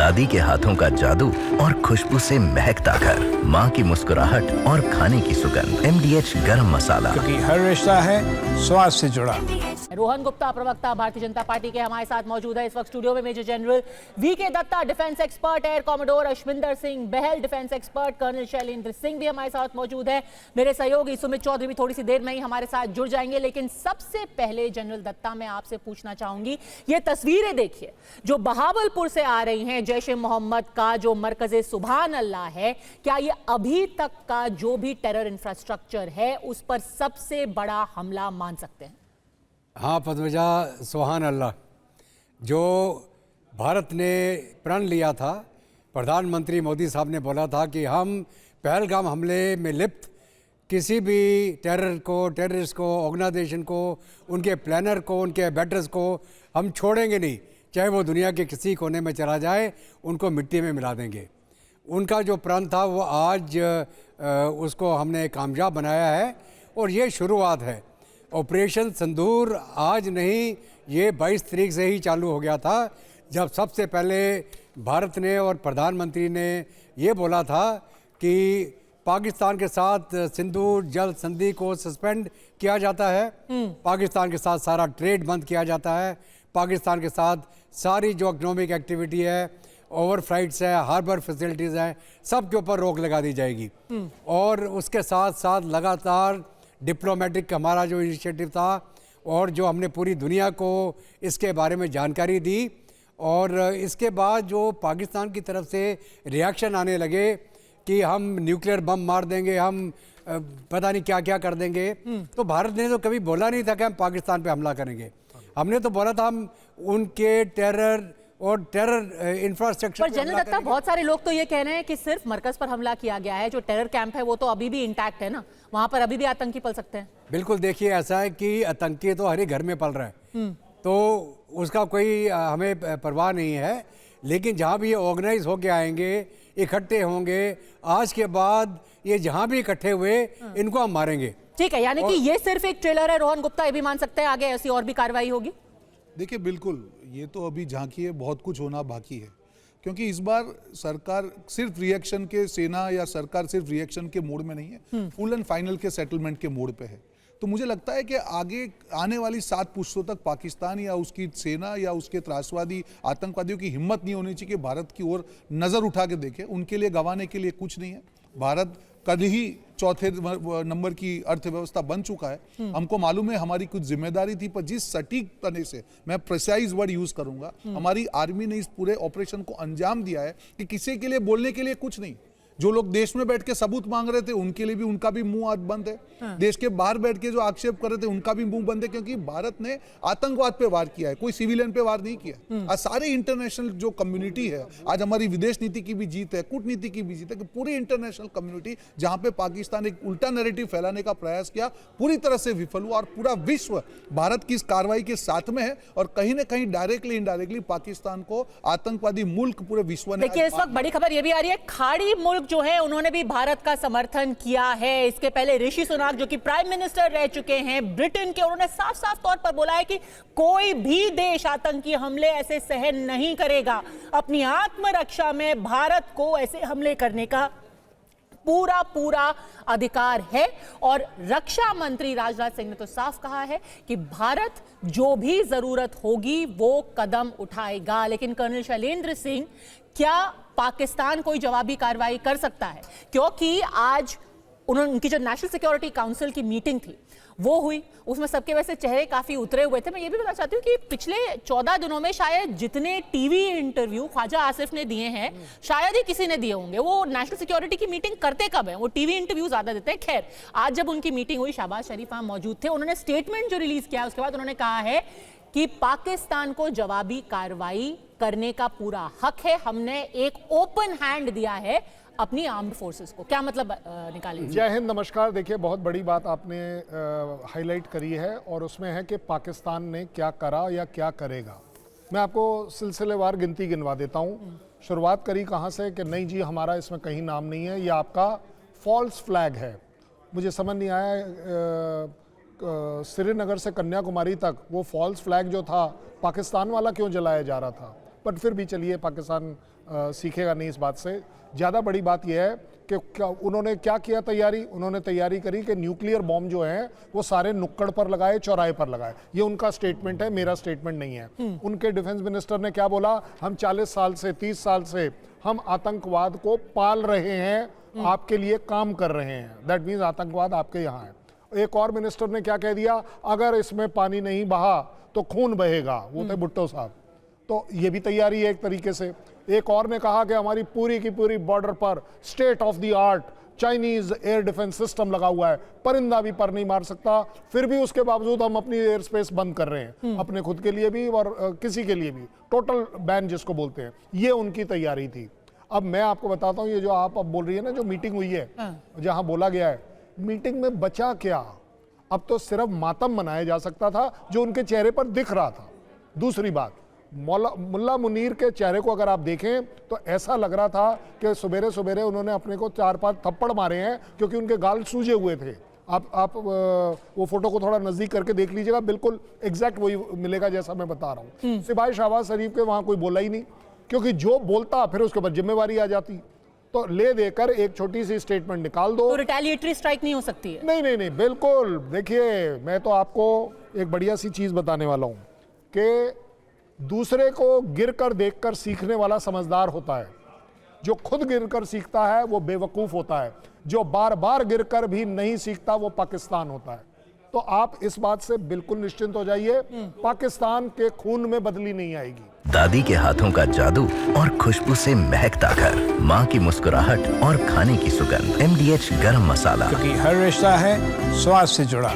दादी के हाथों का जादू और खुशबू से महकता घर, माँ की मुस्कुराहट और खाने की सुगंध। MDH गरम मसाला, क्योंकि हर रिश्ता है स्वाद से जुड़ा। रोहन गुप्ता, प्रवक्ता भारतीय जनता पार्टी के, हमारे साथ मौजूद है इस वक्त स्टूडियो में। Major general VK Datta, defence expert, air commodore Ashwinder Singh Bahal, defence expert, colonel Shailendra Singh भी हमारे साथ मौजूद है। मेरे सहयोगी सुमित चौधरी भी थोड़ी सी देर में ही हमारे साथ जुड़ जाएंगे। लेकिन सबसे पहले जनरल दत्ता, मैं आपसे पूछना चाहूंगी, ये तस्वीरें देखिए जो बहावलपुर से आ रही हैं, जैश ए मोहम्मद का जो मरकज़े सुभान अल्लाह है, क्या ये अभी तक का जो भी टेरर इंफ्रास्ट्रक्चर है उस पर सबसे बड़ा हमला मान सकते हैं? हाँ पद्मजा, सुभान अल्लाह। जो भारत ने प्रण लिया था, प्रधानमंत्री मोदी साहब ने बोला था कि हम पहलगाम हमले में लिप्त किसी भी टेररिस्ट को, ऑर्गेनाइजेशन को, उनके प्लानर को, उनके एबेटर्स को हम छोड़ेंगे नहीं, चाहे वो दुनिया के किसी कोने में चला जाए, उनको मिट्टी में मिला देंगे। उनका जो प्रण था वो आज उसको हमने कामयाब बनाया है और ये शुरुआत है। ऑपरेशन सिंदूर आज नहीं, ये 22 तारीख से ही चालू हो गया था, जब सबसे पहले भारत ने और प्रधानमंत्री ने ये बोला था कि पाकिस्तान के साथ सिंदूर जल संधि को सस्पेंड किया जाता है, पाकिस्तान के साथ सारा ट्रेड बंद किया जाता है, पाकिस्तान के साथ सारी जो इकोनॉमिक एक्टिविटी है, ओवर फ्लाइट्स है, हार्बर फैसिलिटीज़ हैं, सब के ऊपर रोक लगा दी जाएगी। और उसके साथ साथ लगातार डिप्लोमेटिक हमारा जो इनिशिएटिव था और जो हमने पूरी दुनिया को इसके बारे में जानकारी दी, और इसके बाद जो पाकिस्तान की तरफ से रिएक्शन आने लगे कि हम न्यूक्लियर बम मार देंगे, हम पता नहीं क्या क्या कर देंगे, तो भारत ने तो कभी बोला नहीं था कि हम पाकिस्तान पे हमला करेंगे। हमने तो बोला था हम उनके टेरर इंफ्रास्ट्रक्चर पर जनरल दत्ता, बहुत सारे लोग तो ये कह रहे हैं कि सिर्फ मरकज पर हमला किया गया है, जो टेरर कैंप है वो तो अभी भी इंटैक्ट है ना, वहां पर अभी भी आतंकी पल सकते हैं। बिल्कुल, देखिए ऐसा है कि आतंकी तो हर एक घर में पल रहा है, तो उसका कोई हमें परवाह नहीं है। लेकिन जहाँ भी ये ऑर्गेनाइज होके आएंगे, इकट्ठे होंगे, आज के बाद ये जहाँ भी इकट्ठे हुए इनको हम मारेंगे। ठीक है, यानी कि ये सिर्फ एक ट्रेलर है रोहन गुप्ता, ये भी मान सकते हैं आगे ऐसी और भी कार्रवाई होगी? देखिए बिल्कुल, ये तो अभी झांकी है, बहुत कुछ होना बाकी है, क्योंकि इस बार सरकार सिर्फ रिएक्शन के, सेना या सरकार सिर्फ रिएक्शन के मोड में नहीं है, फुल एंड फाइनल के सेटलमेंट के मोड पे है। तो मुझे लगता है कि आगे आने वाली 7 पुश्तों तक पाकिस्तान या उसकी सेना या उसके त्रासवादी आतंकवादियों की हिम्मत नहीं होनी चाहिए कि भारत की ओर नज़र उठा के देखे। उनके लिए गंवाने के लिए कुछ नहीं है। भारत कल ही चौथे नंबर की अर्थव्यवस्था बन चुका है। हमको मालूम है हमारी कुछ जिम्मेदारी थी, पर जिस सटीक तने से, मैं प्रिसाइज वर्ड यूज करूंगा, हमारी आर्मी ने इस पूरे ऑपरेशन को अंजाम दिया है कि किसी के लिए बोलने के लिए कुछ नहीं। जो लोग देश में बैठ के सबूत मांग रहे थे उनके लिए भी, उनका भी मुंह आज बंद है। देश के बाहर बैठ के जो आक्षेप कर रहे थे उनका भी मुंह बंद है, क्योंकि भारत ने आतंकवाद पे वार किया है, कोई सिविलियन पे वार नहीं किया। आज सारी इंटरनेशनल जो कम्युनिटी है, आज हमारी विदेश नीति की भी जीत है, कूटनीति की भी जीत है, कि पूरी इंटरनेशनल कम्युनिटी जहां पे पाकिस्तान एक उल्टा नैरेटिव फैलाने का प्रयास किया, पूरी तरह से विफल हुआ। और पूरा विश्व भारत की इस कार्रवाई के साथ में है, और कहीं ना कहीं डायरेक्टली इनडायरेक्टली पाकिस्तान को आतंकवादी मुल्क पूरे विश्व ने। देखिए, इस वक्त बड़ी खबर यह भी आ रही है, खाड़ी मुल्क जो है उन्होंने भी भारत का समर्थन किया है। इसके पहले ऋषि सुनाक जो कि प्राइम मिनिस्टर रह चुके हैं ब्रिटेन के, उन्होंने साफ साफ तौर पर बोला है कि कोई भी देश आतंकी हमले ऐसे सहन नहीं करेगा। अपनी आत्मरक्षा में भारत को ऐसे हमले करने का पूरा अधिकार है। और रक्षा मंत्री राजनाथ सिंह ने तो साफ कहा है कि भारत जो भी जरूरत होगी वो कदम उठाएगा। लेकिन कर्नल शैलेंद्र सिंह, क्या पाकिस्तान कोई जवाबी कार्रवाई कर सकता है? क्योंकि आज उनकी जो नेशनल सिक्योरिटी काउंसिल की मीटिंग थी वो हुई, उसमें सबके वैसे चेहरे काफी उतरे हुए थे। मैं ये भी बताना चाहती हूँ कि पिछले 14 दिनों में शायद जितने टीवी इंटरव्यू ख्वाजा आसिफ ने दिए हैं शायद ही किसी ने दिए होंगे। वो नेशनल सिक्योरिटी की मीटिंग करते कब है? वो टीवी इंटरव्यू ज्यादा देते हैं। खैर, आज जब उनकी मीटिंग हुई, शहबाज शरीफ वहां मौजूद थे, उन्होंने स्टेटमेंट जो रिलीज किया उसके बाद उन्होंने कहा है कि पाकिस्तान को जवाबी कार्रवाई करने का पूरा हक है, हमने एक ओपन हैंड दिया है अपनी आर्म्ड फोर्सेस को। क्या मतलब निकालेंगे? जय हिंद, नमस्कार। देखिए, बहुत बड़ी बात आपने हाईलाइट करी है, और उसमें है कि पाकिस्तान ने क्या करा या क्या करेगा। मैं आपको सिलसिलेवार गिनती गिनवा देता हूँ। शुरुआत करी कहाँ से कि नहीं जी हमारा इसमें कहीं नाम नहीं है, ये आपका फॉल्स फ्लैग है। मुझे समझ नहीं आया श्रीनगर से कन्याकुमारी तक वो फॉल्स फ्लैग जो था पाकिस्तान वाला क्यों जलाया जा रहा था, बट फिर भी चलिए, पाकिस्तान सीखेगा नहीं इस बात से। ज़्यादा बड़ी बात यह है कि उन्होंने क्या किया तैयारी, उन्होंने तैयारी करी कि न्यूक्लियर बॉम्ब जो है वो सारे नुक्कड़ पर लगाए, चौराहे पर लगाए। ये उनका स्टेटमेंट है, मेरा स्टेटमेंट नहीं है। उनके डिफेंस मिनिस्टर ने क्या बोला, हम 40 साल से 30 साल से हम आतंकवाद को पाल रहे हैं, आपके लिए काम कर रहे हैं। दैट मीन्स आतंकवाद आपके यहाँ है। एक और मिनिस्टर ने क्या कह दिया, अगर इसमें पानी नहीं बहा तो खून बहेगा, वो थे भुट्टो साहब। तो ये भी तैयारी है एक तरीके से। एक और ने कहा कि हमारी पूरी की पूरी बॉर्डर पर state of the art Chinese air defence system लगा हुआ है, परिंदा भी पर नहीं मार सकता, फिर भी उसके बावजूद हम अपनी एयर स्पेस बंद कर रहे हैं, अपने खुद के लिए भी और किसी के लिए भी, टोटल बैन जिसको बोलते हैं। ये उनकी तैयारी थी। अब मैं आपको बताता हूँ, ये जो आप अब बोल रही है ना, जो मीटिंग हुई है जहाँ बोला गया है, मीटिंग में बचा क्या? अब तो सिर्फ मातम मनाया जा सकता था जो उनके चेहरे पर दिख रहा था। दूसरी बात, मुल्ला मुनीर के चेहरे को अगर आप देखें तो ऐसा लग रहा था कि सवेरे सवेरे उन्होंने अपने को 4-5 थप्पड़ मारे हैं, क्योंकि उनके गाल सूजे हुए थे। आप वो फोटो को थोड़ा नजदीक करके देख लीजिएगा, बिल्कुल एग्जैक्ट वही मिलेगा जैसा मैं बता रहा हूँ। सिवाय शहबाज शरीफ के वहां कोई बोला ही नहीं, क्योंकि जो बोलता फिर उसके बाद जिम्मेवारी आ जाती। तो ले देकर एक छोटी सी स्टेटमेंट निकाल दो, तो रिटेलिएटरी स्ट्राइक नहीं हो सकती है? नहीं, बिल्कुल। देखिए, मैं तो आपको एक बढ़िया सी चीज बताने वाला हूं कि दूसरे को गिरकर देखकर सीखने वाला समझदार होता है, जो खुद गिरकर सीखता है वो बेवकूफ होता है, जो बार बार गिरकर भी नहीं सीखता वो पाकिस्तान होता है। तो आप इस बात से बिल्कुल निश्चिंत हो जाइए, पाकिस्तान के खून में बदली नहीं आएगी। दादी के हाथों का जादू और खुशबू से महकता घर, माँ की मुस्कुराहट और खाने की सुगंध। MDH गरम मसाला। क्योंकि हर रिश्ता है स्वाद से जुड़ा।